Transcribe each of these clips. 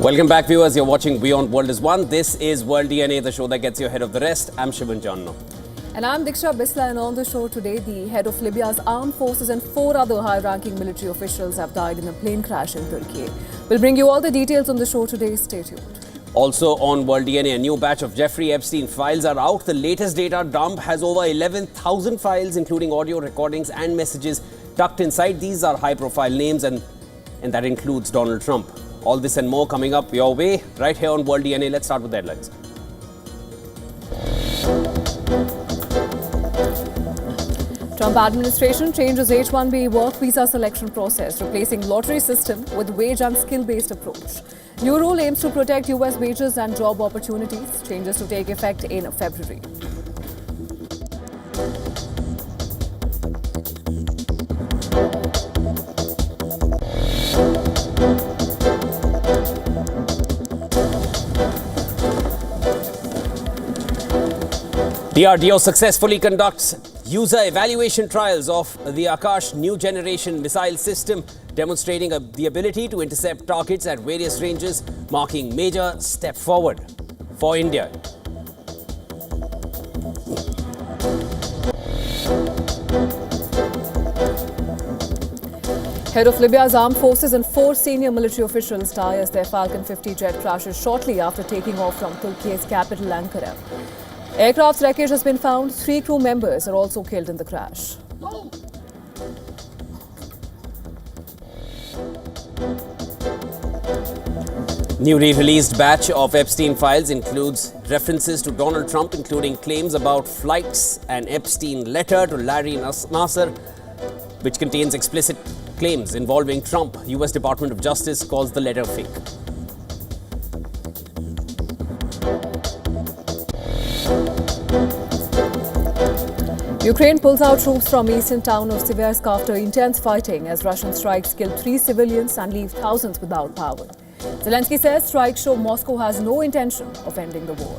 Welcome back, viewers. You're watching WION World is One. This is World DNA, the show that gets you ahead of the rest. I'm Shivan Janno. And I'm Diksha Bisla, and on the show today, the head of Libya's armed forces and 4 other high-ranking military officials have died in a plane crash in Turkey. We'll bring you all the details on the show today. Stay tuned. Also on World DNA, a new batch of Jeffrey Epstein files are out. The latest data dump has over 11,000 files, including audio recordings and messages tucked inside. These are high-profile names, and that includes Donald Trump. All this and more coming up your way right here on World DNA. Let's start with the headlines. Trump administration changes H-1B work visa selection process, replacing lottery system with wage and skill-based approach. New rule aims to protect US wages and job opportunities. Changes to take effect in February. DRDO successfully conducts user evaluation trials of the Akash new generation missile system, demonstrating the ability to intercept targets at various ranges, marking major step forward for India. Head of Libya's armed forces and 4 senior military officials die as their Falcon 50 jet crashes shortly after taking off from Turkey's capital Ankara. Aircraft's wreckage has been found. 3 crew members are also killed in the crash. Newly released batch of Epstein files includes references to Donald Trump, including claims about flights, an Epstein letter to Larry Nasser, which contains explicit claims involving Trump. US Department of Justice calls the letter fake. Ukraine pulls out troops from eastern town of Seversk after intense fighting as Russian strikes kill 3 civilians and leave thousands without power. Zelensky says strikes show Moscow has no intention of ending the war.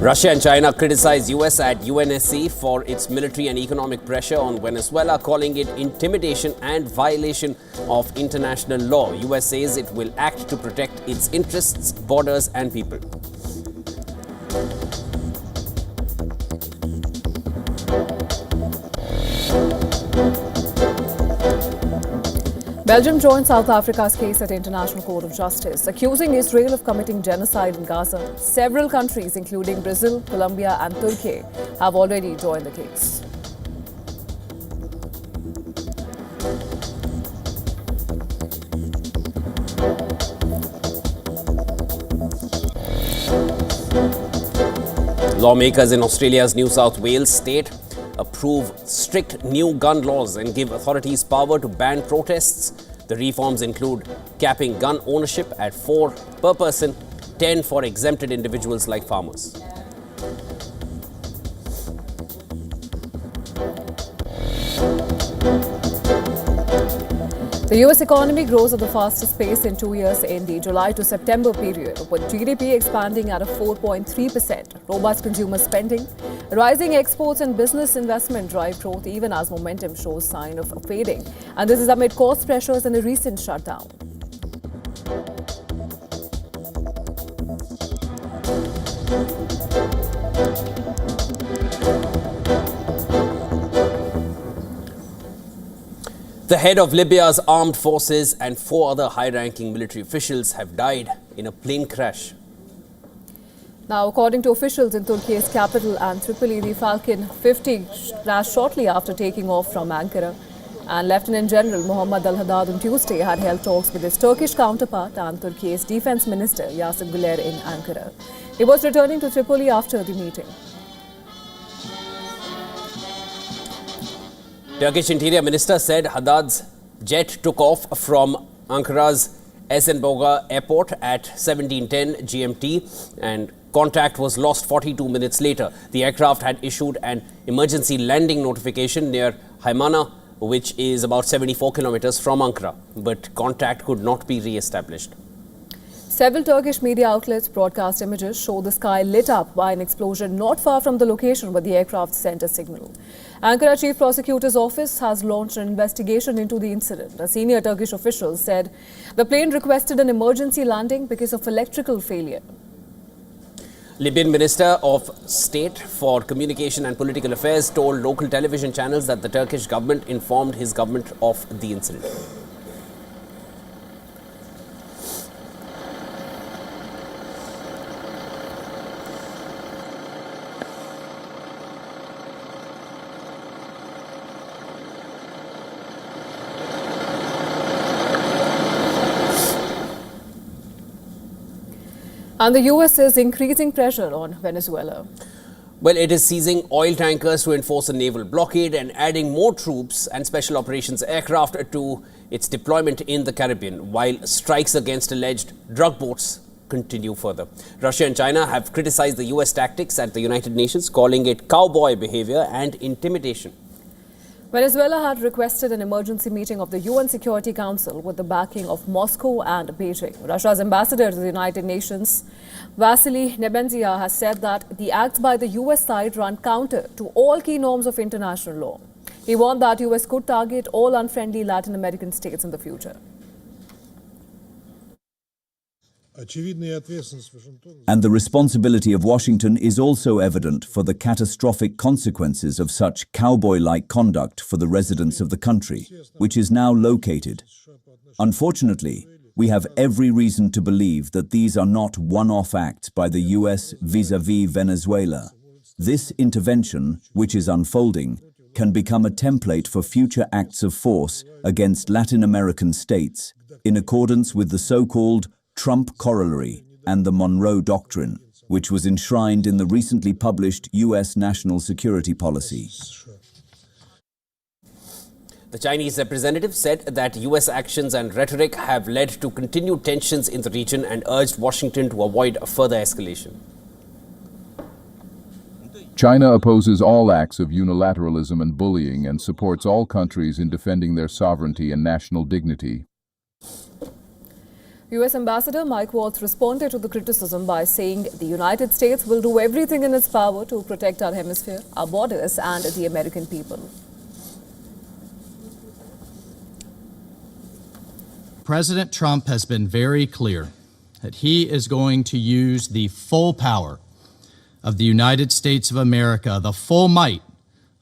Russia and China criticize US at UNSC for its military and economic pressure on Venezuela, calling it intimidation and violation of international law. US says it will act to protect its interests, borders and people. Belgium joined South Africa's case at International Court of Justice, accusing Israel of committing genocide in Gaza. Several countries, including Brazil, Colombia and Turkey, have already joined the case. Lawmakers in Australia's New South Wales state approve strict new gun laws and give authorities power to ban protests. The reforms include capping gun ownership at 4 per person, 10 for exempted individuals like farmers. The US economy grows at the fastest pace in 2 years in the July to September period, with GDP expanding at a 4.3%. Robust consumer spending, rising exports and business investment drive growth even as momentum shows sign of fading. And this is amid cost pressures and a recent shutdown. The head of Libya's armed forces and 4 other high-ranking military officials have died in a plane crash. Now, according to officials in Turkey's capital and Tripoli, the Falcon 50 crashed shortly after taking off from Ankara. And Lieutenant General Muhammad al-Haddad on Tuesday had held talks with his Turkish counterpart and Turkey's Defense Minister Yasir Güler in Ankara. He was returning to Tripoli after the meeting. Turkish Interior Minister said Haddad's jet took off from Ankara's Esenboga airport at 17:10 GMT and contact was lost 42 minutes later. The aircraft had issued an emergency landing notification near Haymana, which is about 74 kilometers from Ankara, but contact could not be re-established. Several Turkish media outlets broadcast images show the sky lit up by an explosion not far from the location where the aircraft sent a signal. Ankara Chief Prosecutor's Office has launched an investigation into the incident. A senior Turkish official said the plane requested an emergency landing because of electrical failure. Libyan Minister of State for Communication and Political Affairs told local television channels that the Turkish government informed his government of the incident. And the US is increasing pressure on Venezuela. Well, it is seizing oil tankers to enforce a naval blockade and adding more troops and special operations aircraft to its deployment in the Caribbean, while strikes against alleged drug boats continue further. Russia and China have criticized the US tactics at the United Nations, calling it cowboy behavior and intimidation. Venezuela had requested an emergency meeting of the UN Security Council with the backing of Moscow and Beijing. Russia's ambassador to the United Nations, Vasily Nebenzia, has said that the acts by the US side run counter to all key norms of international law. He warned that US could target all unfriendly Latin American states in the future. And the responsibility of Washington is also evident for the catastrophic consequences of such cowboy-like conduct for the residents of the country, which is now located. Unfortunately, we have every reason to believe that these are not one-off acts by the US vis-à-vis Venezuela. This intervention, which is unfolding, can become a template for future acts of force against Latin American states, in accordance with the so-called Trump Corollary and the Monroe Doctrine, which was enshrined in the recently published US National Security Policy. The Chinese representative said that US actions and rhetoric have led to continued tensions in the region and urged Washington to avoid further escalation. China opposes all acts of unilateralism and bullying and supports all countries in defending their sovereignty and national dignity. US Ambassador Mike Waltz responded to the criticism by saying the United States will do everything in its power to protect our hemisphere, our borders, and the American people. President Trump has been very clear that he is going to use the full power of the United States of America, the full might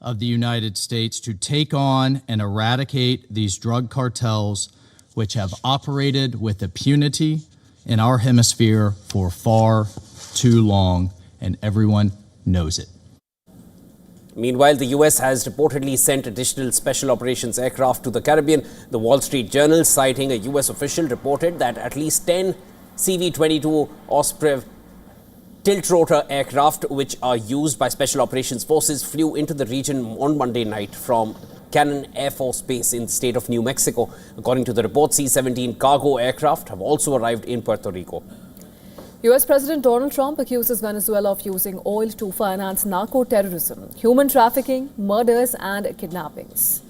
of the United States, to take on and eradicate these drug cartels which have operated with impunity in our hemisphere for far too long, and everyone knows it. Meanwhile, the US has reportedly sent additional special operations aircraft to the Caribbean. The Wall Street Journal, citing a US official, reported that at least 10 CV-22 Osprey tilt-rotor aircraft, which are used by special operations forces, flew into the region on Monday night from Cannon Air Force Base in the state of New Mexico. According to the report, C-17 cargo aircraft have also arrived in Puerto Rico. US President Donald Trump accuses Venezuela of using oil to finance narco-terrorism, human trafficking, murders and kidnappings.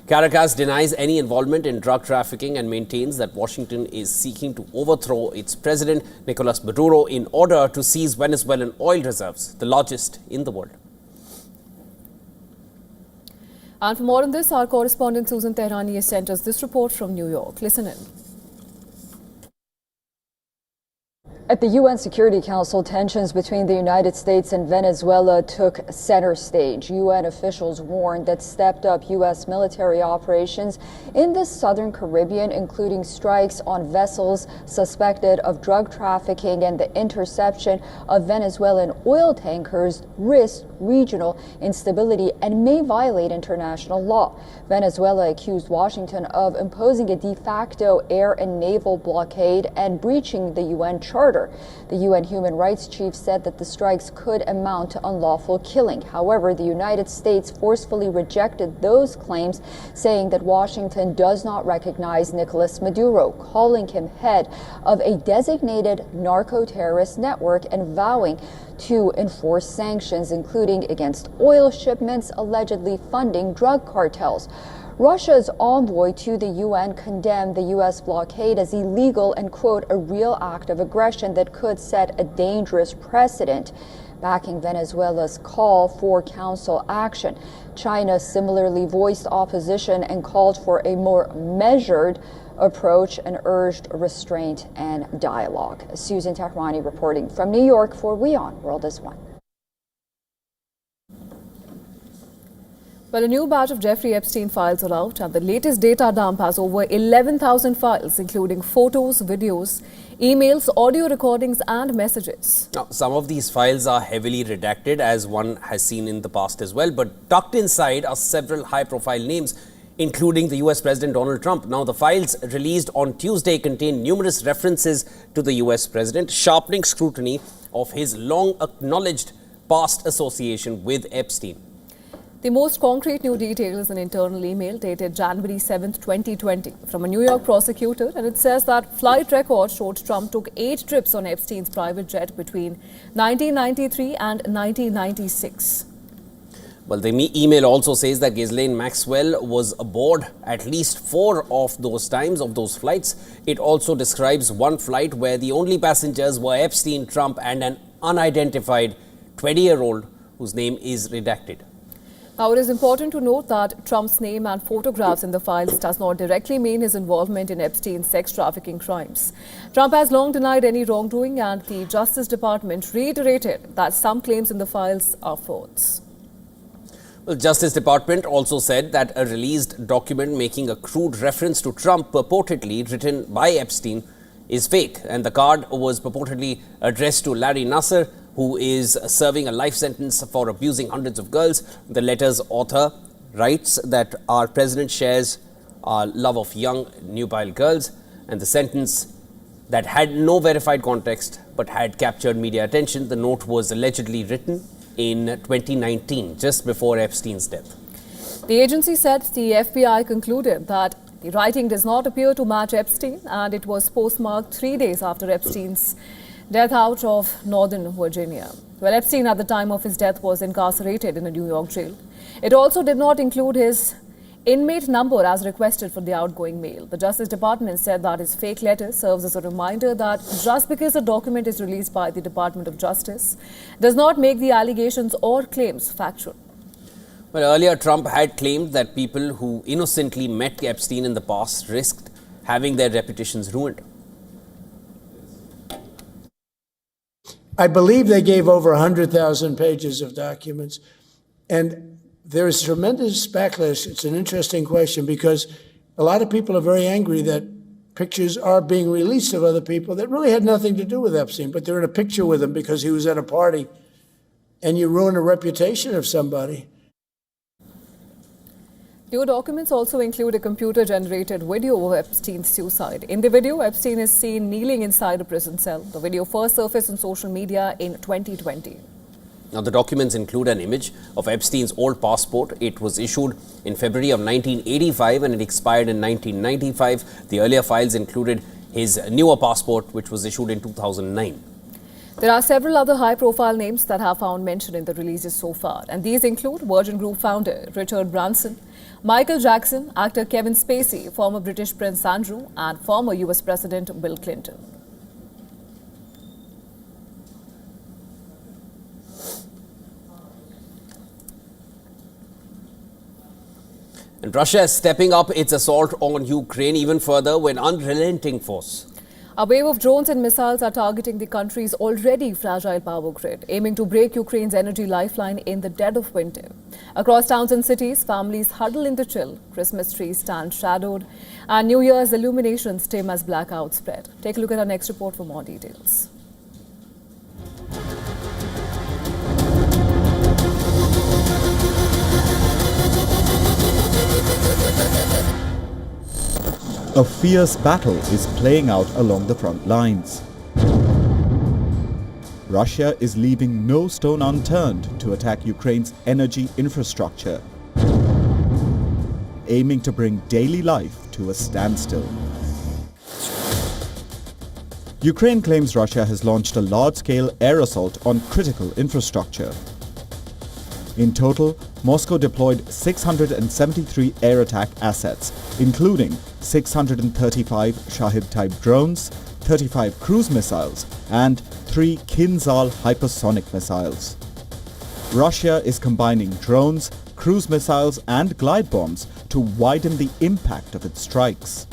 Caracas denies any involvement in drug trafficking and maintains that Washington is seeking to overthrow its president, Nicolas Maduro, in order to seize Venezuelan oil reserves, the largest in the world. And for more on this, our correspondent Susan Tehrani has sent us this report from New York. Listen in. At the UN Security Council, tensions between the United States and Venezuela took center stage. UN officials warned that stepped up U.S. military operations in the southern Caribbean, including strikes on vessels suspected of drug trafficking and the interception of Venezuelan oil tankers, risk regional instability and may violate international law. Venezuela accused Washington of imposing a de facto air and naval blockade and breaching the UN Charter. The UN human rights chief said that the strikes could amount to unlawful killing. However, the United States forcefully rejected those claims, saying that Washington does not recognize Nicolas Maduro, calling him head of a designated narco-terrorist network and vowing to enforce sanctions, including against oil shipments allegedly funding drug cartels. Russia's envoy to the UN condemned the U.S. blockade as illegal and, quote, a real act of aggression that could set a dangerous precedent, backing Venezuela's call for council action. China similarly voiced opposition and called for a more measured approach and urged restraint and dialogue. Susan Tehrani reporting from New York for WION World is One. Well, a new batch of Jeffrey Epstein files are out, and the latest data dump has over 11,000 files, including photos, videos, emails, audio recordings, and messages. Now, some of these files are heavily redacted, as one has seen in the past as well, but tucked inside are several high-profile names, including the US President Donald Trump. Now, the files released on Tuesday contain numerous references to the US President, sharpening scrutiny of his long-acknowledged past association with Epstein. The most concrete new detail is an internal email dated January 7, 2020 from a New York prosecutor, and it says that flight records showed Trump took 8 trips on Epstein's private jet between 1993 and 1996. Well, the email also says that Ghislaine Maxwell was aboard at least 4 of those times, of those flights. It also describes one flight where the only passengers were Epstein, Trump, and an unidentified 20-year-old whose name is redacted. Now, it is important to note that Trump's name and photographs in the files does not directly mean his involvement in Epstein's sex trafficking crimes. Trump has long denied any wrongdoing, and the Justice Department reiterated that some claims in the files are false. Well, Justice Department also said that a released document making a crude reference to Trump purportedly written by Epstein is fake, and the card was purportedly addressed to Larry Nassar, who is serving a life sentence for abusing hundreds of girls. The letter's author writes that our president shares our love of young, nubile girls, and the sentence that had no verified context but had captured media attention. The note was allegedly written in 2019, just before Epstein's death. The agency said the FBI concluded that the writing does not appear to match Epstein, and it was postmarked 3 days after Epstein's death out of Northern Virginia. Well, Epstein at the time of his death was incarcerated in a New York jail. It also did not include his inmate number as requested for the outgoing mail. The Justice Department said that his fake letter serves as a reminder that just because a document is released by the Department of Justice does not make the allegations or claims factual. Well, earlier Trump had claimed that people who innocently met Epstein in the past risked having their reputations ruined. I believe they gave over 100,000 pages of documents, and there is tremendous backlash. It's an interesting question because a lot of people are very angry that pictures are being released of other people that really had nothing to do with Epstein, but they're in a picture with him because he was at a party, and you ruin a reputation of somebody. New documents also include a computer-generated video of Epstein's suicide. In the video, Epstein is seen kneeling inside a prison cell. The video first surfaced on social media in 2020. Now, the documents include an image of Epstein's old passport. It was issued in February of 1985 and it expired in 1995. The earlier files included his newer passport, which was issued in 2009. There are several other high-profile names that have found mention in the releases so far, and these include Virgin Group founder Richard Branson, Michael Jackson, actor Kevin Spacey, former British Prince Andrew, and former US President Bill Clinton. And Russia is stepping up its assault on Ukraine even further with unrelenting force. A wave of drones and missiles are targeting the country's already fragile power grid, aiming to break Ukraine's energy lifeline in the dead of winter. Across towns and cities, families huddle in the chill, Christmas trees stand shadowed, and New Year's illuminations dim as blackouts spread. Take a look at our next report for more details. A fierce battle is playing out along the front lines. Russia is leaving no stone unturned to attack Ukraine's energy infrastructure, aiming to bring daily life to a standstill. Ukraine claims Russia has launched a large-scale air assault on critical infrastructure. In total, Moscow deployed 673 air attack assets, including 635 Shahid-type drones, 35 cruise missiles, and 3 Kinzhal hypersonic missiles. Russia is combining drones, cruise missiles, and glide bombs to widen the impact of its strikes.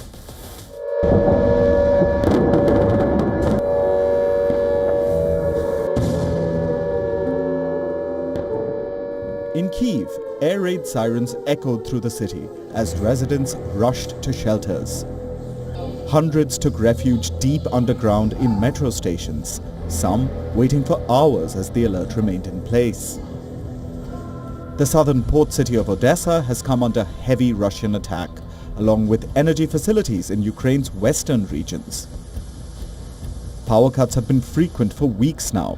In Kyiv, air raid sirens echoed through the city as residents rushed to shelters. Hundreds took refuge deep underground in metro stations, some waiting for hours as the alert remained in place. The southern port city of Odessa has come under heavy Russian attack, along with energy facilities in Ukraine's western regions. Power cuts have been frequent for weeks now.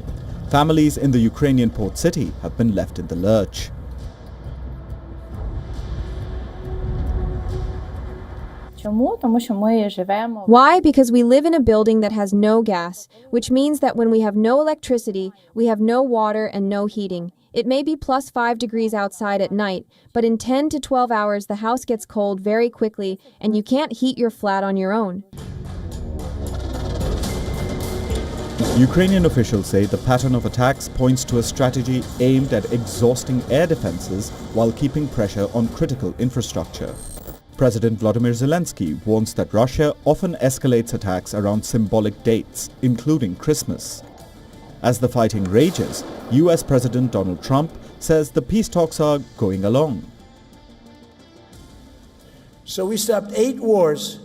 Families in the Ukrainian port city have been left in the lurch. Why? Because we live in a building that has no gas, which means that when we have no electricity, we have no water and no heating. It may be plus 5 degrees outside at night, but in 10 to 12 hours the house gets cold very quickly and you can't heat your flat on your own. Ukrainian officials say the pattern of attacks points to a strategy aimed at exhausting air defenses while keeping pressure on critical infrastructure. President Volodymyr Zelensky warns that Russia often escalates attacks around symbolic dates, including Christmas. As the fighting rages, US President Donald Trump says the peace talks are going along. So we stopped 8 wars,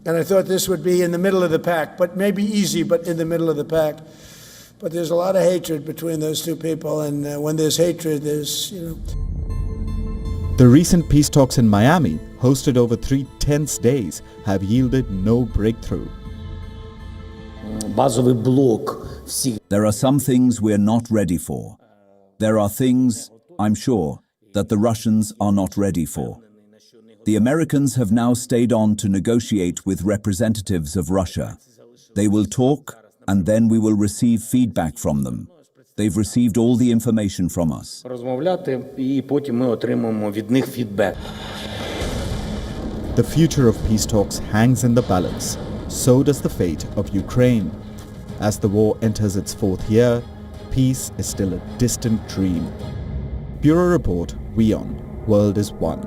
and I thought this would be in the middle of the pack, but maybe easy, but in the middle of the pack. But there's a lot of hatred between those two people, and when there's hatred, there's, The recent peace talks in Miami, hosted over 3 tense days, have yielded no breakthrough. There are some things we're not ready for. There are things, I'm sure, that the Russians are not ready for. The Americans have now stayed on to negotiate with representatives of Russia. They will talk, and then we will receive feedback from them. They've received all the information from us. The future of peace talks hangs in the balance. So does the fate of Ukraine. As the war enters its 4th year, peace is still a distant dream. Bureau Report, WION, World is One.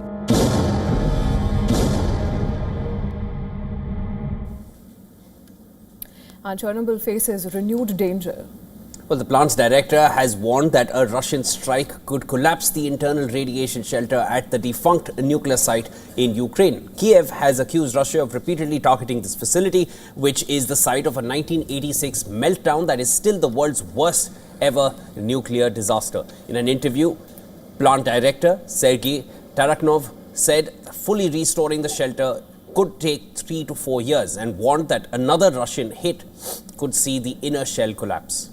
And Chernobyl faces renewed danger. Well, the plant's director has warned that a Russian strike could collapse the internal radiation shelter at the defunct nuclear site in Ukraine. Kiev has accused Russia of repeatedly targeting this facility, which is the site of a 1986 meltdown that is still the world's worst ever nuclear disaster. In an interview, plant director Sergei Taraknov said fully restoring the shelter could take 3 to 4 years and warned that another Russian hit could see the inner shell collapse.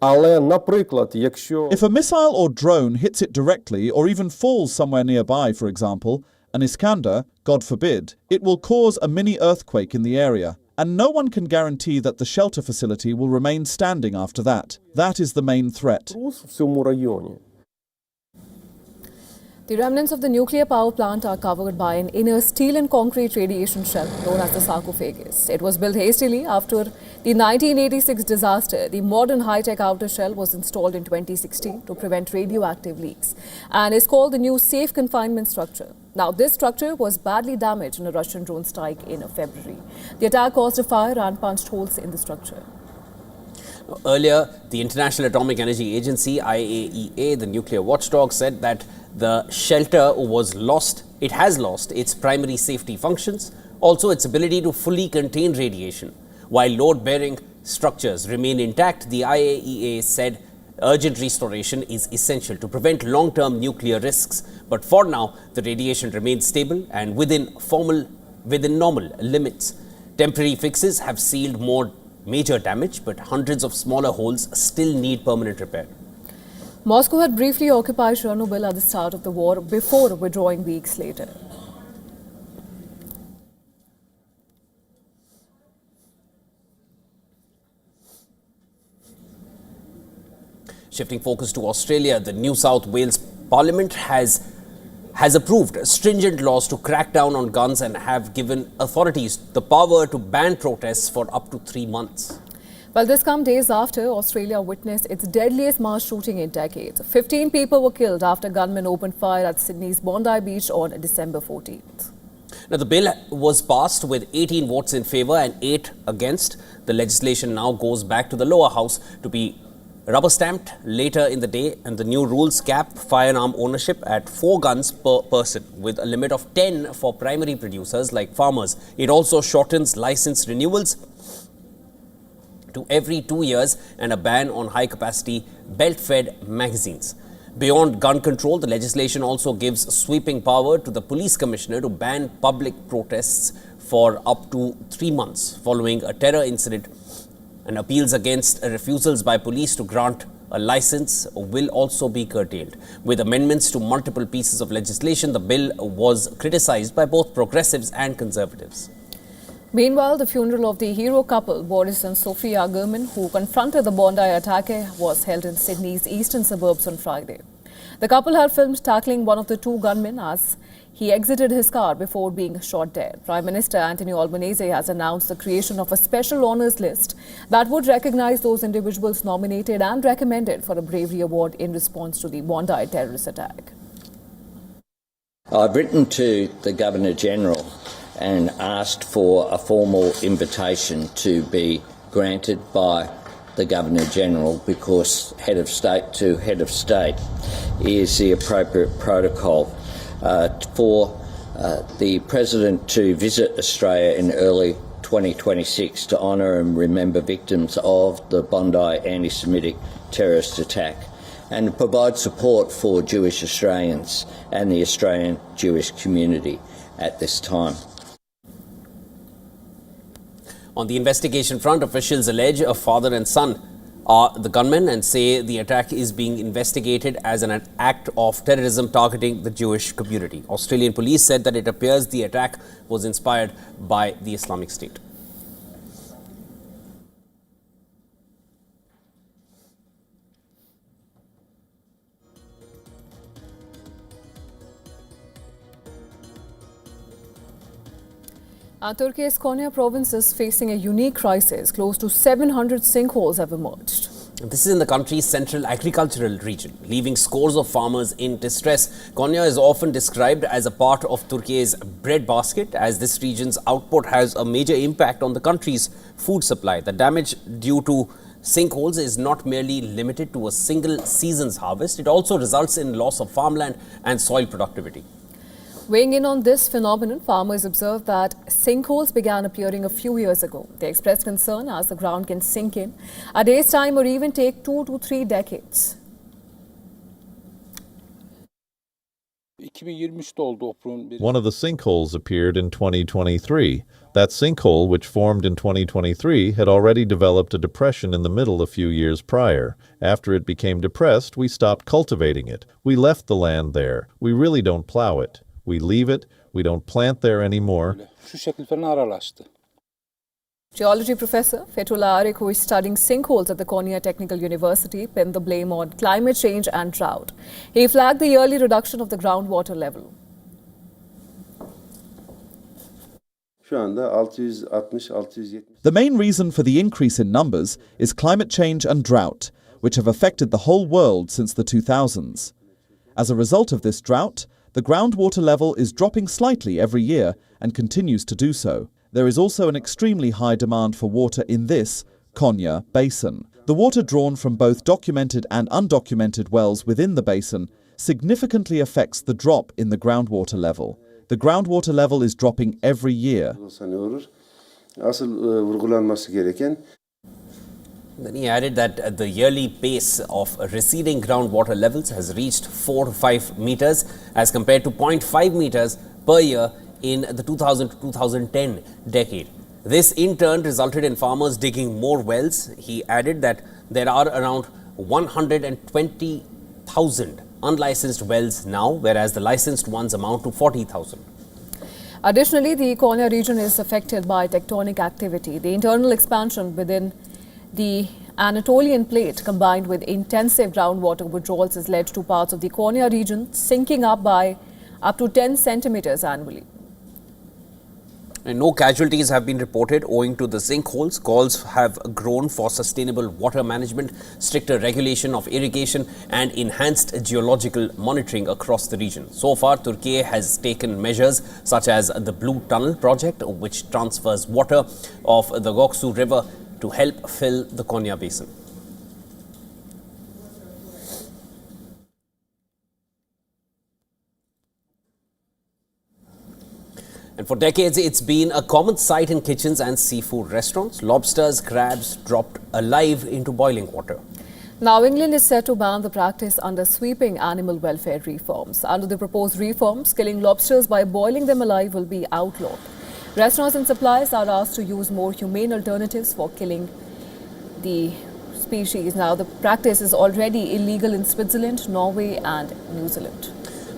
If a missile or drone hits it directly or even falls somewhere nearby, for example, an Iskander, God forbid, it will cause a mini earthquake in the area. And no one can guarantee that the shelter facility will remain standing after that. That is the main threat. The remnants of the nuclear power plant are covered by an inner steel and concrete radiation shell known as the sarcophagus. It was built hastily after the 1986 disaster. The modern high-tech outer shell was installed in 2016 to prevent radioactive leaks and is called the new safe confinement structure. Now, this structure was badly damaged in a Russian drone strike in February. The attack caused a fire and punched holes in the structure. Earlier, the International Atomic Energy Agency, IAEA, the nuclear watchdog, said that the shelter has lost its primary safety functions, also its ability to fully contain radiation. While load-bearing structures remain intact, the IAEA said urgent restoration is essential to prevent long-term nuclear risks. But for now, the radiation remains stable and within normal limits. Temporary fixes have sealed more major damage, but hundreds of smaller holes still need permanent repair. Moscow had briefly occupied Chernobyl at the start of the war before withdrawing weeks later. Shifting focus to Australia, the New South Wales Parliament has approved stringent laws to crack down on guns and have given authorities the power to ban protests for up to 3 months. Well, this comes days after Australia witnessed its deadliest mass shooting in decades. 15 people were killed after gunmen opened fire at Sydney's Bondi Beach on December 14th. Now, the bill was passed with 18 votes in favour and 8 against. The legislation now goes back to the lower house to be rubber-stamped later in the day, and the new rules cap firearm ownership at 4 guns per person, with a limit of 10 for primary producers like farmers. It also shortens licence renewals to every 2 years and a ban on high-capacity belt-fed magazines. Beyond gun control, the legislation also gives sweeping power to the police commissioner to ban public protests for up to 3 months following a terror incident. And appeals against refusals by police to grant a license will also be curtailed. With amendments to multiple pieces of legislation, the bill was criticised by both progressives and conservatives. Meanwhile, the funeral of the hero couple, Boris and Sofia Gurman, who confronted the Bondi attacker, was held in Sydney's eastern suburbs on Friday. The couple had filmed tackling one of the 2 gunmen as he exited his car before being shot dead. Prime Minister Anthony Albanese has announced the creation of a special honours list that would recognise those individuals nominated and recommended for a bravery award in response to the Bondi terrorist attack. I've written to the Governor-General and asked for a formal invitation to be granted by the Governor-General, because head of state to head of state is the appropriate protocol for the President to visit Australia in early 2026 to honour and remember victims of the Bondi anti-Semitic terrorist attack, and provide support for Jewish Australians and the Australian Jewish community at this time. On the investigation front, officials allege a father and son are the gunmen and say the attack is being investigated as an act of terrorism targeting the Jewish community. Australian police said that it appears the attack was inspired by the Islamic State. Turkey's Konya province is facing a unique crisis. Close to 700 sinkholes have emerged. This is in the country's central agricultural region, leaving scores of farmers in distress. Konya is often described as a part of Turkey's breadbasket, as this region's output has a major impact on the country's food supply. The damage due to sinkholes is not merely limited to a single season's harvest. It also results in loss of farmland and soil productivity. Weighing in on this phenomenon, farmers observed that sinkholes began appearing a few years ago. They expressed concern as the ground can sink in a day's time or even take 2 to 3 decades. One of the sinkholes appeared in 2023. That sinkhole, which formed in 2023, had already developed a depression in the middle a few years prior. After it became depressed, we stopped cultivating it. We left the land there. We really don't plow it. We leave it. We don't plant there anymore. Geology professor Fethullah Arek, who is studying sinkholes at the Konya Technical University, pinned the blame on climate change and drought. He flagged the yearly reduction of the groundwater level. The main reason for the increase in numbers is climate change and drought, which have affected the whole world since the 2000s. As a result of this drought, the groundwater level is dropping slightly every year and continues to do so. There is also an extremely high demand for water in this Konya basin. The water drawn from both documented and undocumented wells within the basin significantly affects the drop in the groundwater level. The groundwater level is dropping every year. Then he added that the yearly pace of receding groundwater levels has reached 4 to 5 meters as compared to 0.5 meters per year in the 2000 to 2010 decade. This in turn resulted in farmers digging more wells. He added that there are around 120,000 unlicensed wells now, whereas the licensed ones amount to 40,000. Additionally, the Konya region is affected by tectonic activity. The internal expansion within the Anatolian plate combined with intensive groundwater withdrawals has led to parts of the Konya region sinking by up to 10 centimeters annually. And no casualties have been reported owing to the sinkholes. Calls have grown for sustainable water management, stricter regulation of irrigation and enhanced geological monitoring across the region. So far, Turkey has taken measures such as the Blue Tunnel project, which transfers water of the Göksu River to help fill the Konya Basin. And for decades, it's been a common sight in kitchens and seafood restaurants. Lobsters, crabs dropped alive into boiling water. Now, England is set to ban the practice under sweeping animal welfare reforms. Under the proposed reforms, killing lobsters by boiling them alive will be outlawed. Restaurants and suppliers are asked to use more humane alternatives for killing the species. Now, the practice is already illegal in Switzerland, Norway and New Zealand.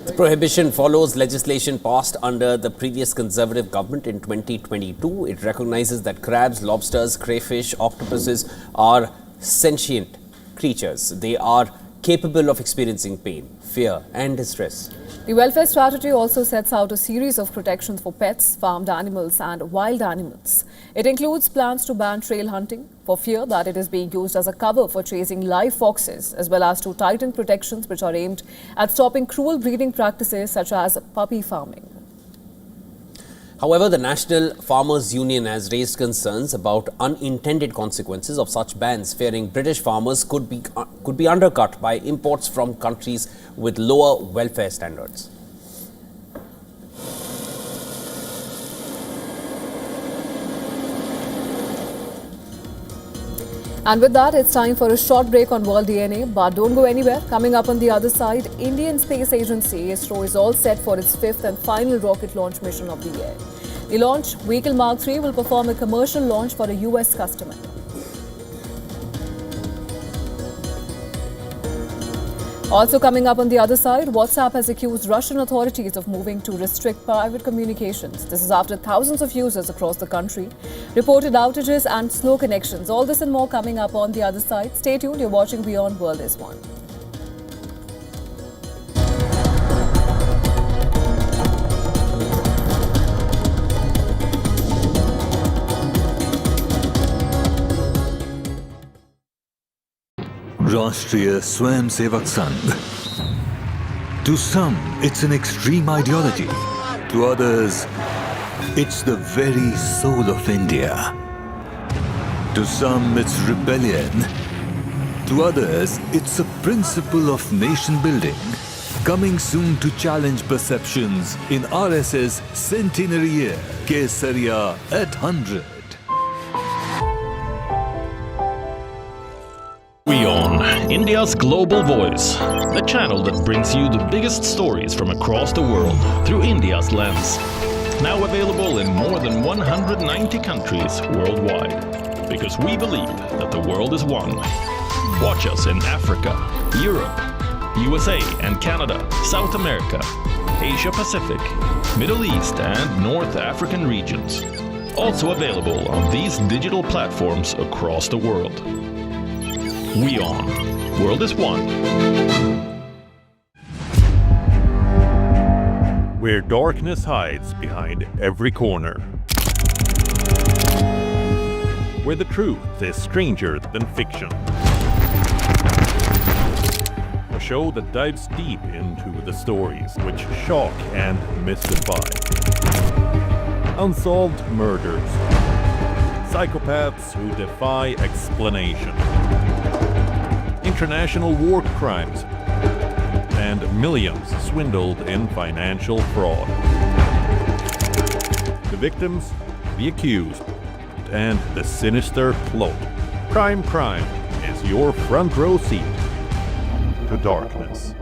The prohibition follows legislation passed under the previous Conservative government in 2022. It recognizes that crabs, lobsters, crayfish, octopuses are sentient creatures. They are capable of experiencing pain, fear and distress. The welfare strategy also sets out a series of protections for pets, farmed animals and wild animals. It includes plans to ban trail hunting for fear that it is being used as a cover for chasing live foxes, as well as to tighten protections which are aimed at stopping cruel breeding practices such as puppy farming. However, the National Farmers Union has raised concerns about unintended consequences of such bans, fearing British farmers could be undercut by imports from countries with lower welfare standards. And with that, it's time for a short break on World DNA. But don't go anywhere. Coming up on the other side, Indian Space Agency ISRO is all set for its fifth and final rocket launch mission of the year. The launch vehicle Mark III will perform a commercial launch for a US customer. Also coming up on the other side, WhatsApp has accused Russian authorities of moving to restrict private communications. This is after thousands of users across the country reported outages and slow connections. All this and more coming up on the other side. Stay tuned. You're watching WION World is One. Rashtriya Swayamsevak Sangh. To some, it's an extreme ideology. To others, it's the very soul of India. To some, it's rebellion. To others, it's a principle of nation building. Coming soon to challenge perceptions in RSS Centenary Year, Kesariya at 100. WION, India's global voice, the channel that brings you the biggest stories from across the world through India's lens. Now available in more than 190 countries worldwide. Because we believe that the world is one. Watch us in Africa, Europe, USA and Canada, South America, Asia Pacific, Middle East and North African regions. Also available on these digital platforms across the world. WION. World is one. Where darkness hides behind every corner. Where the truth is stranger than fiction. A show that dives deep into the stories which shock and mystify. Unsolved murders. Psychopaths who defy explanation. International war crimes, and millions swindled in financial fraud. The victims, the accused, and the sinister plot. Crime is your front row seat to darkness.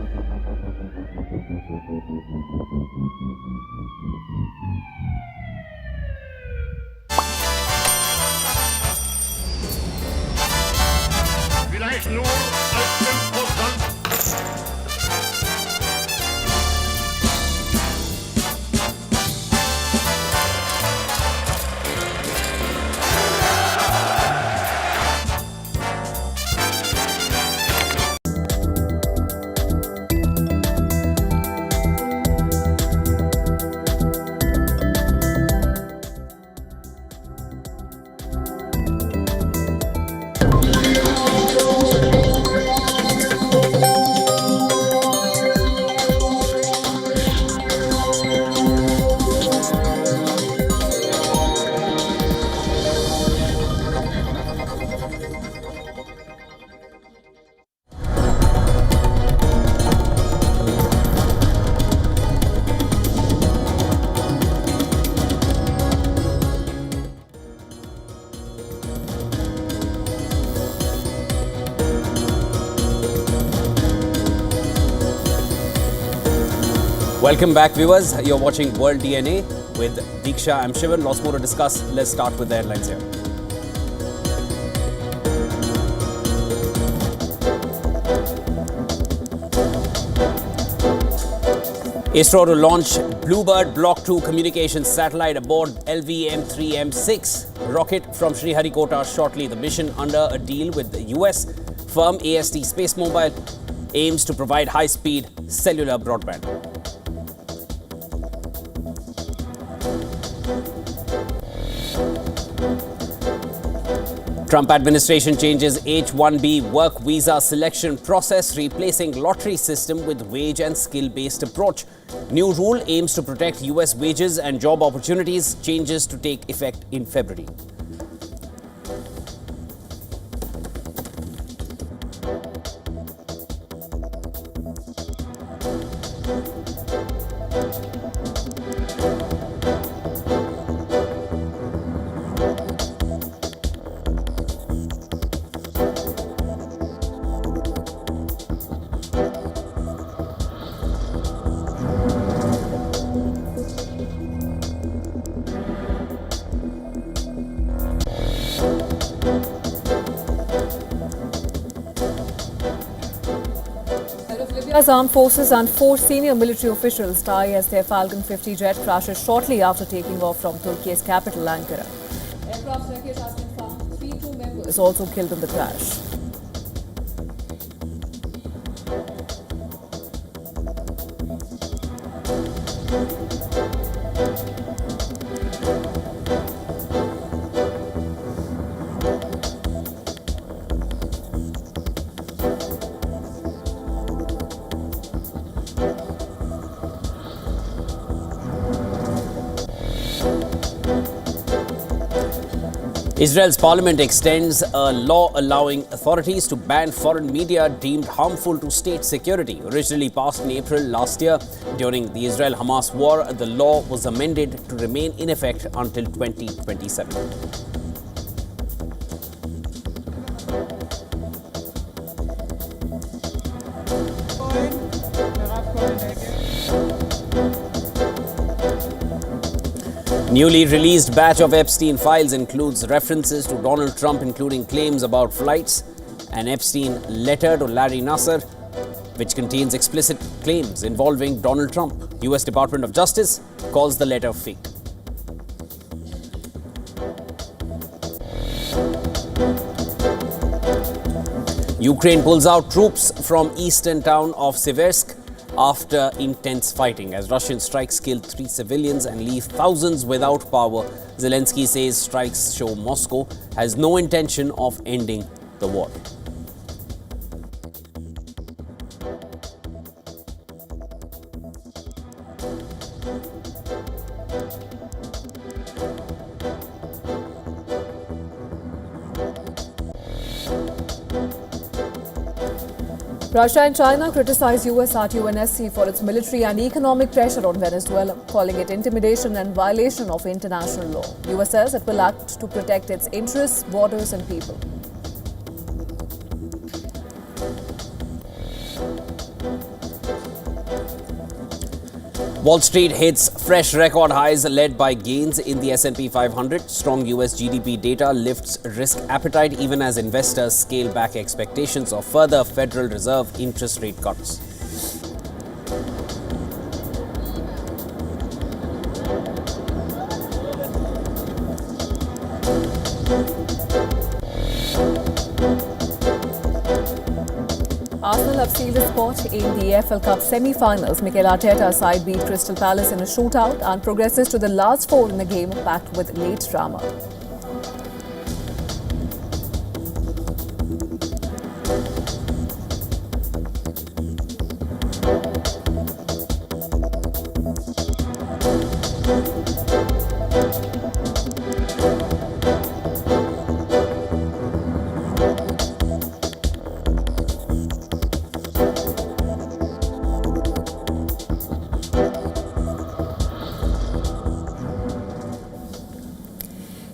Vielleicht nur als Imposant. Welcome back, viewers. You're watching World DNA with Diksha. I'm Shivan. Lots more to discuss. Let's start with the headlines here. ISRO to launch Bluebird Block 2 communications satellite aboard LVM-3M6 rocket from Sriharikota shortly. The mission, under a deal with the US firm AST Space Mobile, aims to provide high-speed cellular broadband. Trump administration changes H-1B work visa selection process, replacing lottery system with wage and skill-based approach. New rule aims to protect US wages and job opportunities. Changes to take effect in February. Libya's armed forces and 4 senior military officials die as their Falcon 50 jet crashes shortly after taking off from Turkey's capital, Ankara. Aircraft wreckage has been found. 3 crew members also killed in the crash. Israel's parliament extends a law allowing authorities to ban foreign media deemed harmful to state security. Originally passed in April last year during the Israel-Hamas war, the law was amended to remain in effect until 2027. Newly released batch of Epstein files includes references to Donald Trump, including claims about flights, an Epstein letter to Larry Nassar, which contains explicit claims involving Donald Trump. US Department of Justice calls the letter fake. Ukraine pulls out troops from eastern town of Seversk after intense fighting, as Russian strikes kill 3 civilians and leave thousands without power. Zelensky says strikes show Moscow has no intention of ending the war. Russia and China criticize US at UNSC for its military and economic pressure on Venezuela, calling it intimidation and violation of international law. US says it will act to protect its interests, borders and people. Wall Street hits fresh record highs led by gains in the S&P 500. Strong US GDP data lifts risk appetite even as investors scale back expectations of further Federal Reserve interest rate cuts. Arsenal have sealed a spot in the EFL Cup semi-finals. Mikel Arteta's side beat Crystal Palace in a shootout and progresses to the last 4 in the game, packed with late drama.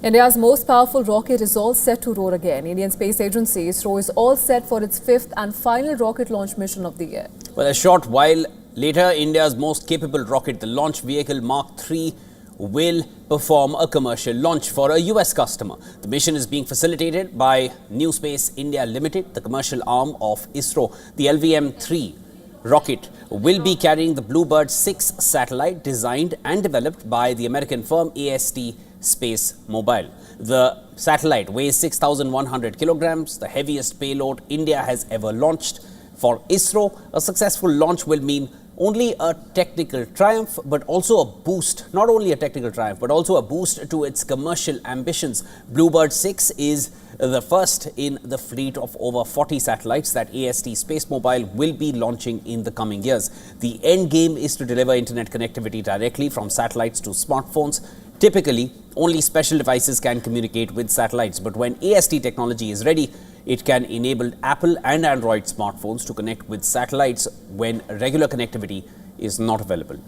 India's most powerful rocket is all set to roar again. Indian Space Agency ISRO is all set for its 5th and final rocket launch mission of the year. Well, a short while Later, India's most capable rocket, the launch vehicle Mark III, will perform a commercial launch for a US customer. The mission is being facilitated by New Space India Limited, the commercial arm of ISRO. The LVM-3 rocket will be carrying the Bluebird 6 satellite designed and developed by the American firm AST Space Mobile. The satellite weighs 6,100 kilograms, the heaviest payload India has ever launched. For ISRO, a successful launch will mean only a technical triumph, but also a boost, not only a technical triumph, but also a boost to its commercial ambitions. Bluebird 6 is the first in the fleet of over 40 satellites that AST Space Mobile will be launching in the coming years. The end game is to deliver internet connectivity directly from satellites to smartphones. Typically, only special devices can communicate with satellites, but when AST technology is ready, it can enable Apple and Android smartphones to connect with satellites when regular connectivity is not available.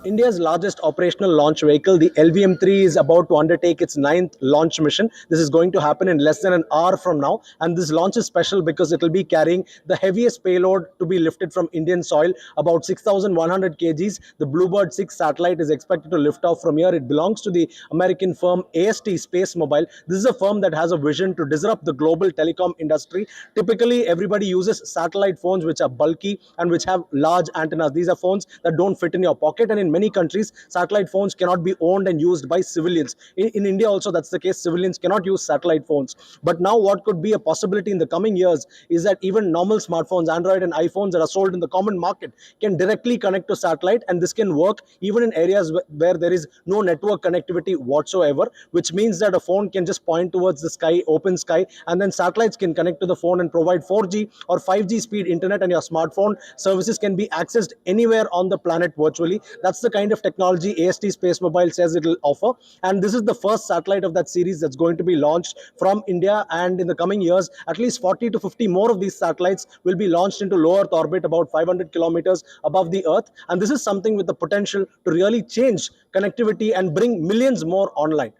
India's largest operational launch vehicle, the LVM-3, is about to undertake its 9th launch mission. This is going to happen in less than an hour from now, and this launch is special because it will be carrying the heaviest payload to be lifted from Indian soil, about 6,100 kgs. The Bluebird 6 satellite is expected to lift off from here. It belongs to the American firm AST Space Mobile. This is a firm that has a vision to disrupt the global telecom industry. Typically, everybody uses satellite phones which are bulky and which have large antennas. These are phones that don't fit in your pocket, and in many countries, satellite phones cannot be owned and used by civilians. In India also, that's the case. Civilians cannot use satellite phones. But now what could be a possibility in the coming years is that even normal smartphones, Android and iPhones that are sold in the common market, can directly connect to satellite, and this can work even in areas where there is no network connectivity whatsoever, which means that a phone can just point towards the sky, open sky, and then satellites can connect to the phone and provide 4G or 5G speed internet, and your smartphone services can be accessed anywhere on the planet virtually. That's the kind of technology AST Space Mobile says it will offer, and this is the first satellite of that series that's going to be launched from India. And in the coming years, at least 40 to 50 more of these satellites will be launched into low Earth orbit, about 500 kilometers above the Earth, and this is something with the potential to really change connectivity and bring millions more online.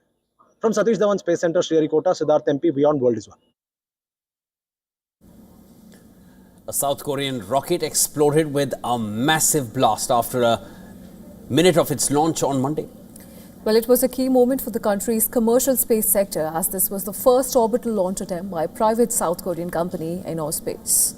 From Satish Dhawan Space Center, Sriharikota, Siddharth MP, WION World is One. A South Korean rocket exploded with a massive blast after a minute of its launch on Monday. Well, it was a key moment for the country's commercial space sector, as this was the first orbital launch attempt by a private South Korean company, InnoSpace.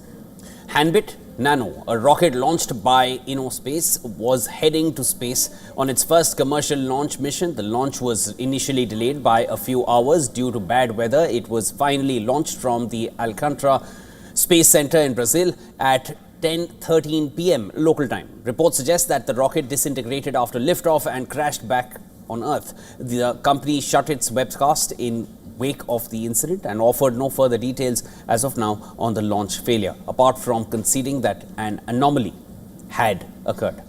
Hanbit Nano, a rocket launched by InnoSpace, was heading to space on its first commercial launch mission. The launch was initially delayed by a few hours due to bad weather. It was finally launched from the Alcântara Space Center in Brazil at 10:13 p.m. local time. Reports suggest that the rocket disintegrated after liftoff and crashed back on Earth. The company shut its webcast in wake of the incident and offered no further details as of now on the launch failure, apart from conceding that an anomaly had occurred.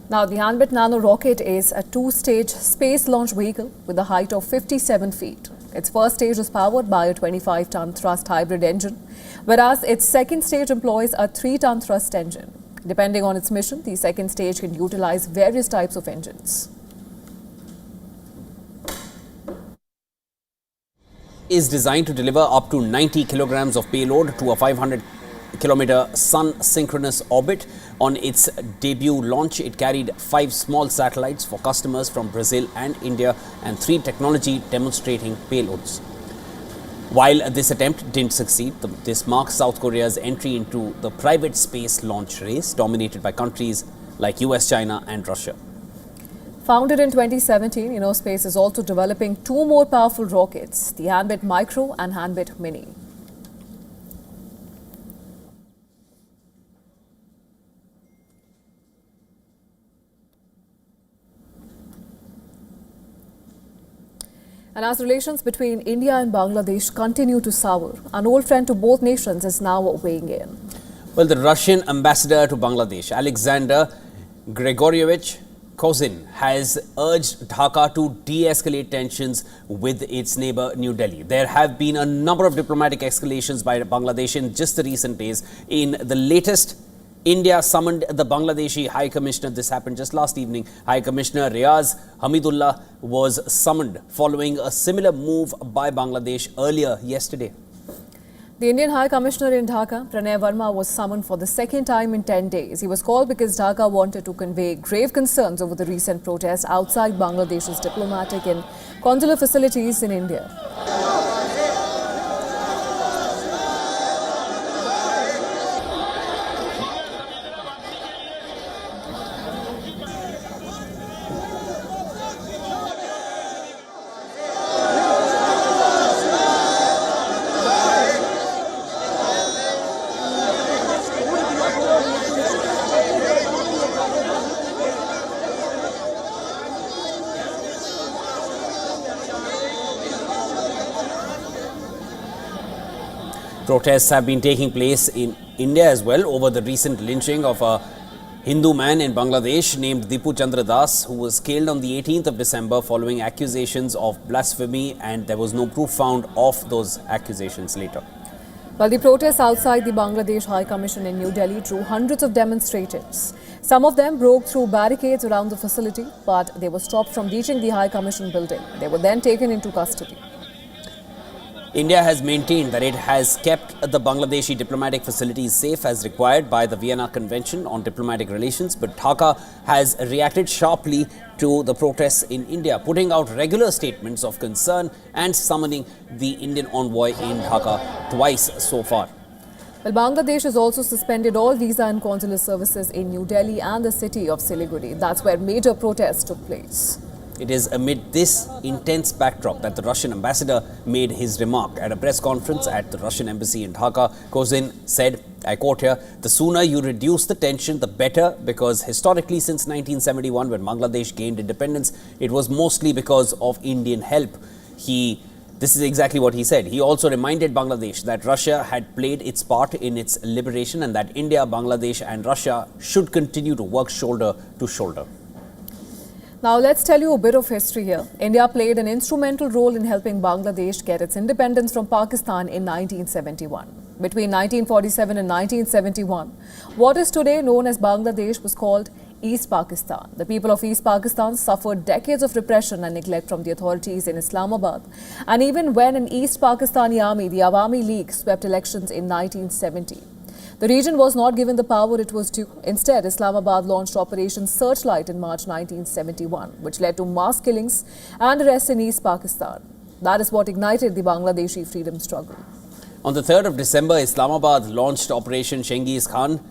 Now, the Hanbit Nano rocket is a two-stage space launch vehicle with a height of 57 feet. Its first stage is powered by a 25-ton thrust hybrid engine, whereas its second stage employs a 3-ton thrust engine. Depending on its mission, the second stage can utilize various types of engines. Is designed to deliver up to 90 kilograms of payload to a 500-kilometer sun-synchronous orbit. On its debut launch, it carried 5 small satellites for customers from Brazil and India and 3 technology demonstrating payloads. While this attempt didn't succeed, this marks South Korea's entry into the private space launch race dominated by countries like US, China and Russia. Founded in 2017, InnoSpace is also developing 2 more powerful rockets, the Hanbit Micro and Hanbit Mini. And as relations between India and Bangladesh continue to sour, an old friend to both nations is now weighing in. Well, the Russian ambassador to Bangladesh, Alexander Grigorievich Kozin, has urged Dhaka to de-escalate tensions with its neighbor New Delhi. There have been a number of diplomatic escalations by Bangladesh in just the recent days. In the latest India summoned the Bangladeshi High Commissioner. This happened just last evening. High Commissioner Riaz Hamidullah was summoned following a similar move by Bangladesh earlier yesterday. The Indian High Commissioner in Dhaka, Pranay Verma, was summoned for the second time in 10 days. He was called because Dhaka wanted to convey grave concerns over the recent protests outside Bangladesh's diplomatic and consular facilities in India. Protests have been taking place in India as well over the recent lynching of a Hindu man in Bangladesh named Dipu Chandra Das, who was killed on the 18th of December following accusations of blasphemy, and there was no proof found of those accusations later. Well, the protests outside the Bangladesh High Commission in New Delhi drew hundreds of demonstrators. Some of them broke through barricades around the facility, but they were stopped from reaching the High Commission building. They were then taken into custody. India has maintained that it has kept the Bangladeshi diplomatic facilities safe as required by the Vienna Convention on Diplomatic Relations, but Dhaka has reacted sharply to the protests in India, putting out regular statements of concern and summoning the Indian envoy in Dhaka twice so far. Well, Bangladesh has also suspended all visa and consular services in New Delhi and the city of Siliguri. That's where major protests took place. It is amid this intense backdrop that the Russian ambassador made his remark at a press conference at the Russian embassy in Dhaka. Kozin said, I quote here, "The sooner you reduce the tension, the better, because historically since 1971 when Bangladesh gained independence, it was mostly because of Indian help." This is exactly what he said. He also reminded Bangladesh that Russia had played its part in its liberation and that India, Bangladesh and Russia should continue to work shoulder to shoulder. Now let's tell you a bit of history here. India played an instrumental role in helping Bangladesh get its independence from Pakistan in 1971. Between 1947 and 1971, what is today known as Bangladesh was called East Pakistan. The people of East Pakistan suffered decades of repression and neglect from the authorities in Islamabad. And even when an East Pakistani army, the Awami League, swept elections in 1970, the region was not given the power it was due. Instead, Islamabad launched Operation Searchlight in March 1971, which led to mass killings and arrests in East Pakistan. That is what ignited the Bangladeshi freedom struggle. On the 3rd of December, Islamabad launched Operation Genghis Khan,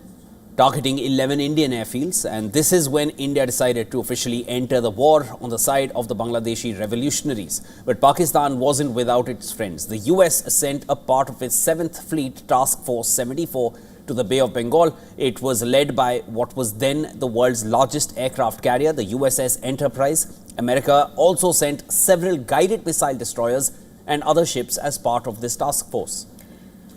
targeting 11 Indian airfields, and this is when India decided to officially enter the war on the side of the Bangladeshi revolutionaries. But Pakistan wasn't without its friends. The US sent a part of its 7th Fleet Task Force 74 to the Bay of Bengal. It was led by what was then the world's largest aircraft carrier, the USS Enterprise. America also sent several guided missile destroyers and other ships as part of this task force.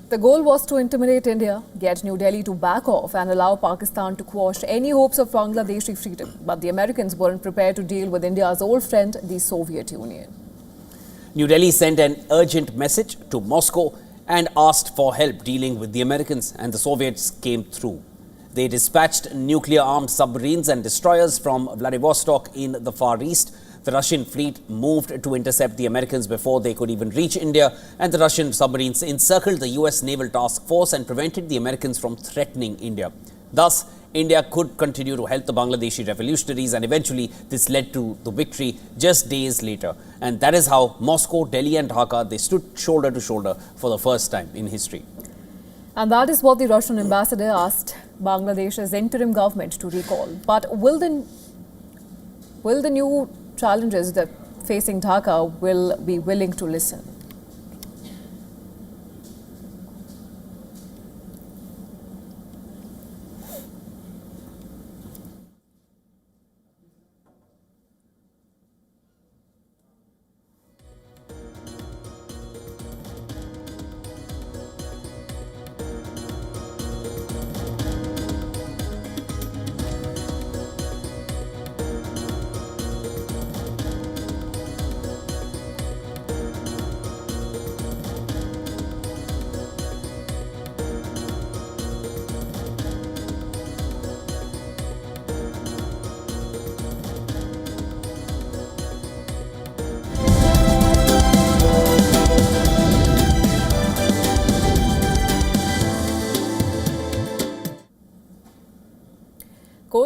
The goal was to intimidate India, get New Delhi to back off and allow Pakistan to quash any hopes of Bangladeshi freedom. But the Americans weren't prepared to deal with India's old friend, the Soviet Union. New Delhi sent an urgent message to Moscow and asked for help dealing with the Americans, and the Soviets came through. They dispatched nuclear-armed submarines and destroyers from Vladivostok in the Far East. The Russian fleet moved to intercept the Americans before they could even reach India, and the Russian submarines encircled the US Naval Task Force and prevented the Americans from threatening India. Thus, India could continue to help the Bangladeshi revolutionaries, and eventually this led to the victory just days later. And that is how Moscow, Delhi and Dhaka, they stood shoulder to shoulder for the first time in history. And that is what the Russian ambassador asked Bangladesh's interim government to recall. But will the new challenges that facing Dhaka will be willing to listen?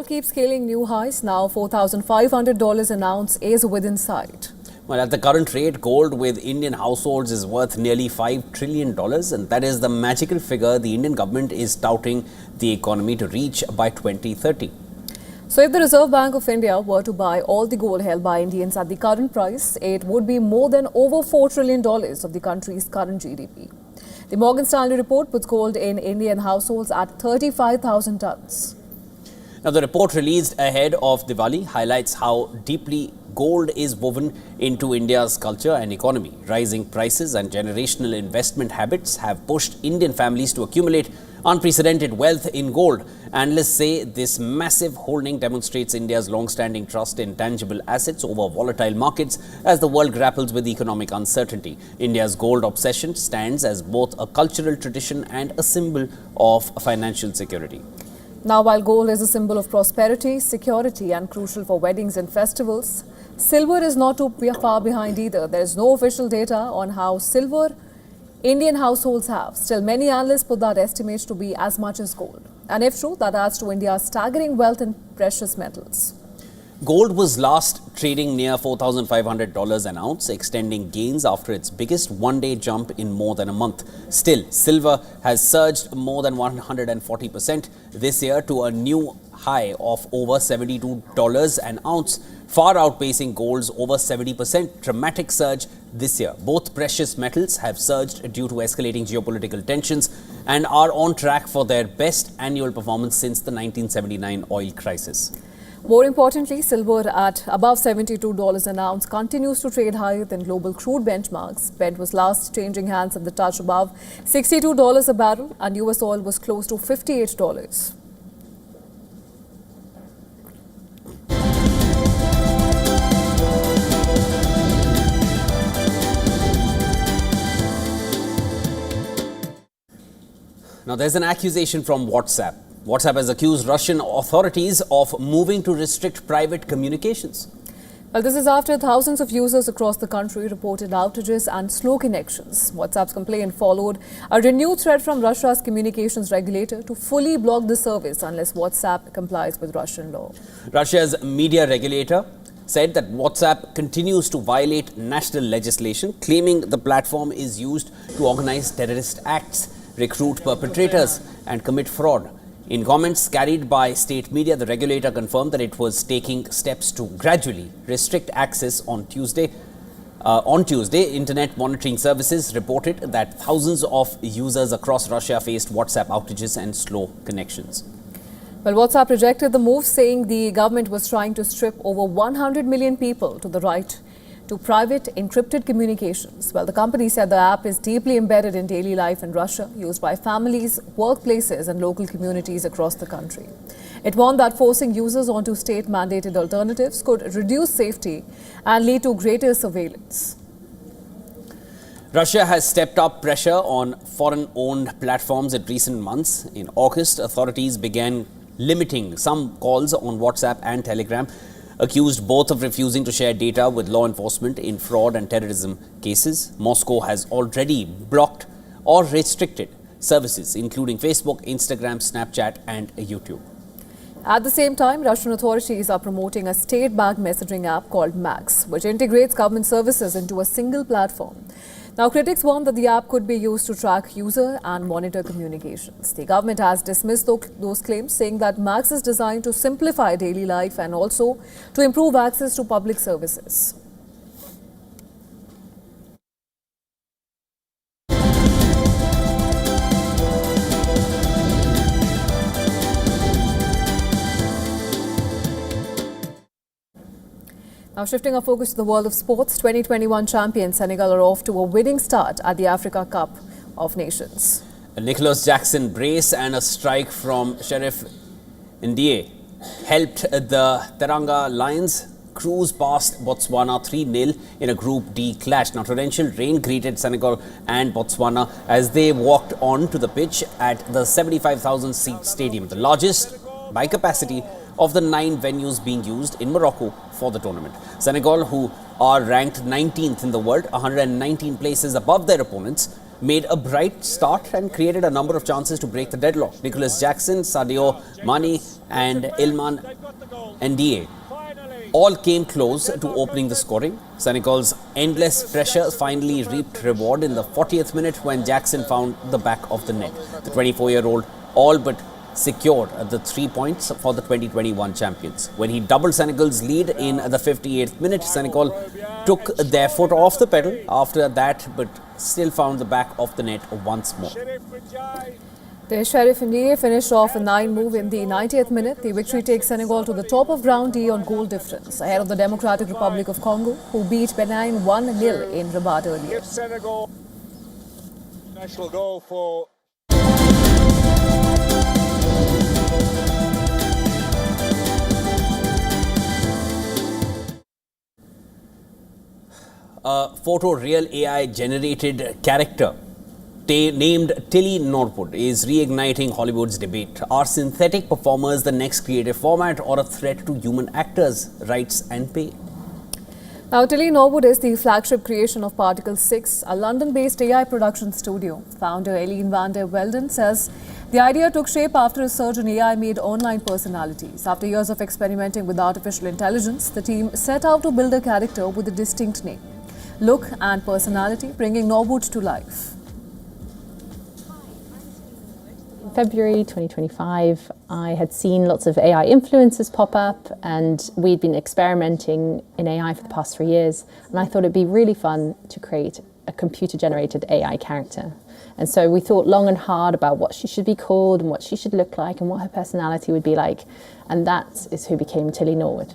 gold keeps scaling new highs. Now $4,500 an ounce is within sight. Well, at the current rate, gold with Indian households is worth nearly $5 trillion, and that is the magical figure the Indian government is touting the economy to reach by 2030. So if the Reserve Bank of India were to buy all the gold held by Indians at the current price, it would be more than over $4 trillion of the country's current GDP. The Morgan Stanley report puts gold in Indian households at 35,000 tons. Now, the report released ahead of Diwali highlights how deeply gold is woven into India's culture and economy. Rising prices and generational investment habits have pushed Indian families to accumulate unprecedented wealth in gold. Analysts say this massive holding demonstrates India's long-standing trust in tangible assets over volatile markets as the world grapples with economic uncertainty. India's gold obsession stands as both a cultural tradition and a symbol of financial security. Now, while gold is a symbol of prosperity, security and crucial for weddings and festivals, silver is not too far behind either. There is no official data on how silver Indian households have. Still, many analysts put that estimate to be as much as gold. And if true, that adds to India's staggering wealth in precious metals. Gold was last trading near $4,500 an ounce, extending gains after its biggest one-day jump in more than a month. Still, silver has surged more than 140% this year to a new high of over $72 an ounce, far outpacing gold's over 70% dramatic surge this year. Both precious metals have surged due to escalating geopolitical tensions and are on track for their best annual performance since the 1979 oil crisis. More importantly, silver at above $72 an ounce continues to trade higher than global crude benchmarks. Brent was last changing hands at the touch above $62 a barrel, and US oil was close to $58. Now, there's an accusation from WhatsApp. WhatsApp has accused Russian authorities of moving to restrict private communications. Well, this is after thousands of users across the country reported outages and slow connections. WhatsApp's complaint followed a renewed threat from Russia's communications regulator to fully block the service unless WhatsApp complies with Russian law. Russia's media regulator said that WhatsApp continues to violate national legislation, claiming the platform is used to organize terrorist acts, recruit perpetrators and commit fraud. In comments carried by state media, the regulator confirmed that it was taking steps to gradually restrict access on Tuesday. Internet monitoring services reported that thousands of users across Russia faced WhatsApp outages and slow connections. Well, WhatsApp rejected the move, saying the government was trying to strip over 100 million people to the right to private encrypted communications. Well, the company said the app is deeply embedded in daily life in Russia, used by families, workplaces and local communities across the country. It warned that forcing users onto state-mandated alternatives could reduce safety and lead to greater surveillance. Russia has stepped up pressure on foreign-owned platforms in recent months. In August, authorities began limiting some calls on WhatsApp and Telegram, accused both of refusing to share data with law enforcement in fraud and terrorism cases. Moscow has already blocked or restricted services including Facebook, Instagram, Snapchat and YouTube. At the same time, Russian authorities are promoting a state-backed messaging app called Max, which integrates government services into a single platform. Now, critics warn that the app could be used to track user and monitor communications. The government has dismissed those claims, saying that Max is designed to simplify daily life and also to improve access to public services. Now, shifting our focus to the world of sports, 2021 champions Senegal are off to a winning start at the Africa Cup of Nations. A Nicholas Jackson brace and a strike from Sheriff Ndie helped the Teranga Lions cruise past Botswana 3-0 in a Group D clash. Now, torrential rain greeted Senegal and Botswana as they walked on to the pitch at the 75,000-seat stadium, the largest by capacity of the 9 venues being used in Morocco for the tournament. Senegal, who are ranked 19th in the world, 119 places above their opponents, made a bright start and created a number of chances to break the deadlock. Nicholas Jackson, Sadio Mane and Ilman Ndiaye all came close to opening the scoring. Senegal's endless pressure finally reaped reward in the 40th minute when Jackson found the back of the net. The 24-year-old all but secured the 3 points for the 2021 champions. When he doubled Senegal's lead in the 58th minute, Senegal took their foot off the pedal after that, but still found the back of the net once more. The Sheriff Ndiaye finished off a 9 move in the 90th minute. The victory takes Senegal to the top of Round D on goal difference, ahead of the Democratic Republic of Congo, who beat Benin 1-0 in Rabat earlier. Senegal, national goal for a photoreal AI generated character named Tilly Norwood is reigniting Hollywood's debate. Are synthetic performers the next creative format or a threat to human actors' rights and pay? Now, Tilly Norwood is the flagship creation of Particle 6, a London-based AI production studio. Founder Eileen van der Velden says the idea took shape after a surge in AI-made online personalities. After years of experimenting with artificial intelligence, the team set out to build a character with a distinct name, look and personality, bringing Norwood to life. In February 2025, I had seen lots of AI influencers pop up, and we'd been experimenting in AI for the past 3 years, and I thought it'd be really fun to create a computer-generated AI character. And so we thought long and hard about what she should be called and what she should look like and what her personality would be like, and that is who became Tilly Norwood.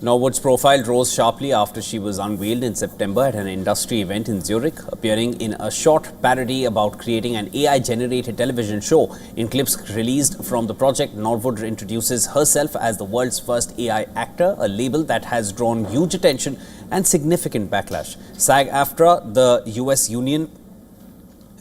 Norwood's profile rose sharply after she was unveiled in September at an industry event in Zurich, appearing in a short parody about creating an AI-generated television show. In clips released from the project, Norwood introduces herself as the world's first AI actor, a label that has drawn huge attention and significant backlash. SAG-AFTRA, the US union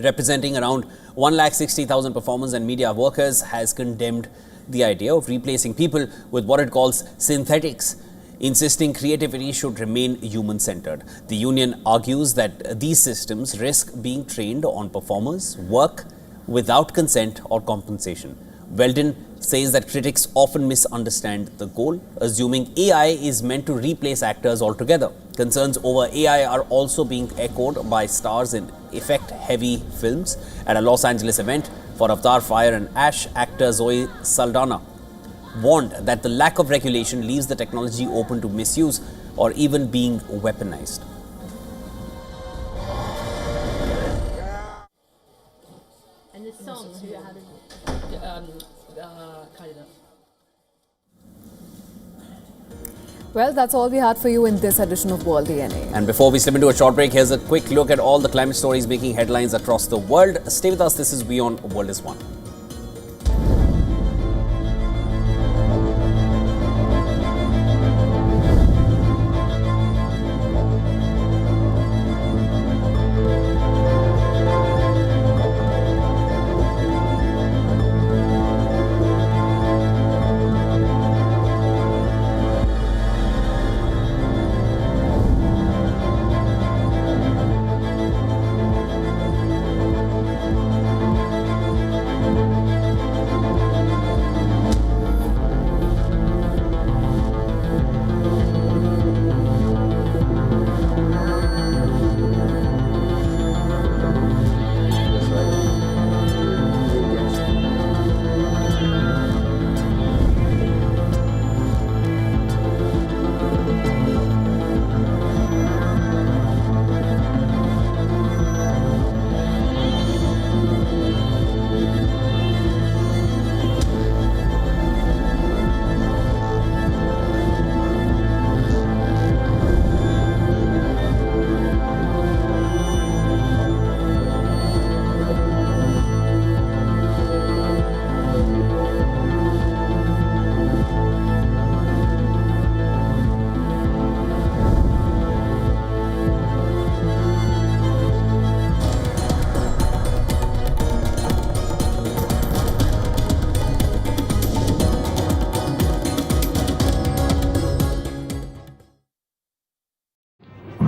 representing around 160,000 performers and media workers, has condemned the idea of replacing people with what it calls synthetics, insisting creativity should remain human-centered. The union argues that these systems risk being trained on performers' work without consent or compensation. Weldon says that critics often misunderstand the goal, assuming AI is meant to replace actors altogether. Concerns over AI are also being echoed by stars in effect-heavy films. At a Los Angeles event for Avatar Fire and Ash, actor Zoe Saldana warned that the lack of regulation leaves the technology open to misuse or even being weaponized. And the song, who had Well, that's all we had for you in this edition of World DNA. And before we slip into a short break, here's a quick look at all the climate stories making headlines across the world. Stay with us. This is WION World is One.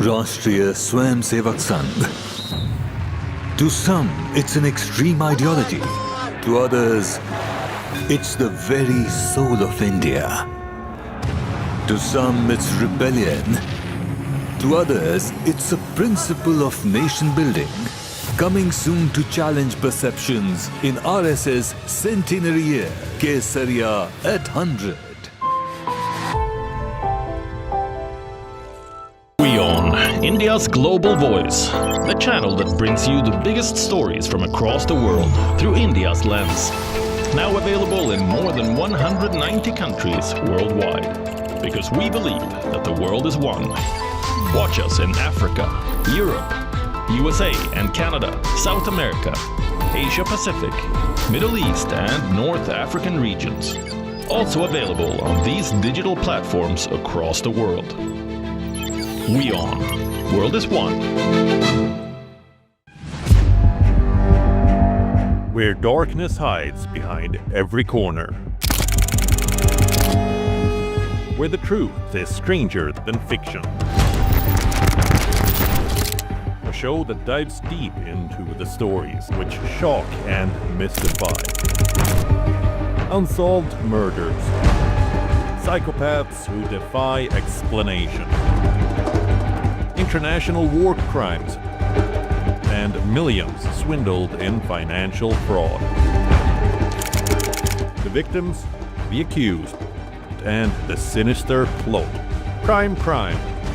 राष्ट्रीय Swayamsevak Sangh To some, it's an extreme ideology. To others, it's the very soul of India. To some, it's rebellion. To others, it's a principle of nation building. Coming soon to challenge perceptions in RSS Centenary Year, Kesariya at 100. WION, India's global voice, the channel that brings you the biggest stories from across the world through India's lens. Now available in more than 190 countries worldwide. Because we believe that the world is one. Watch us in Africa, Europe, USA and Canada, South America, Asia Pacific, Middle East and North African regions. Also available on these digital platforms across the world. WION, World is One. Where darkness hides behind every corner. Where the truth is stranger than fiction. A show that dives deep into the stories which shock and mystify. Unsolved murders. Psychopaths who defy explanation. International war crimes. And millions swindled in financial fraud. The victims, the accused, and the sinister plot. Prime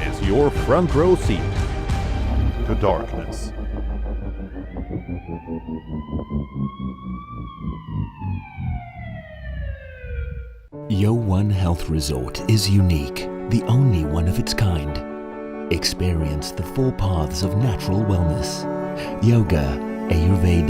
is your front row seat to darkness. WION Health Resort is unique, the only one of its kind. Experience the 4 paths of natural wellness: yoga, Ayurveda,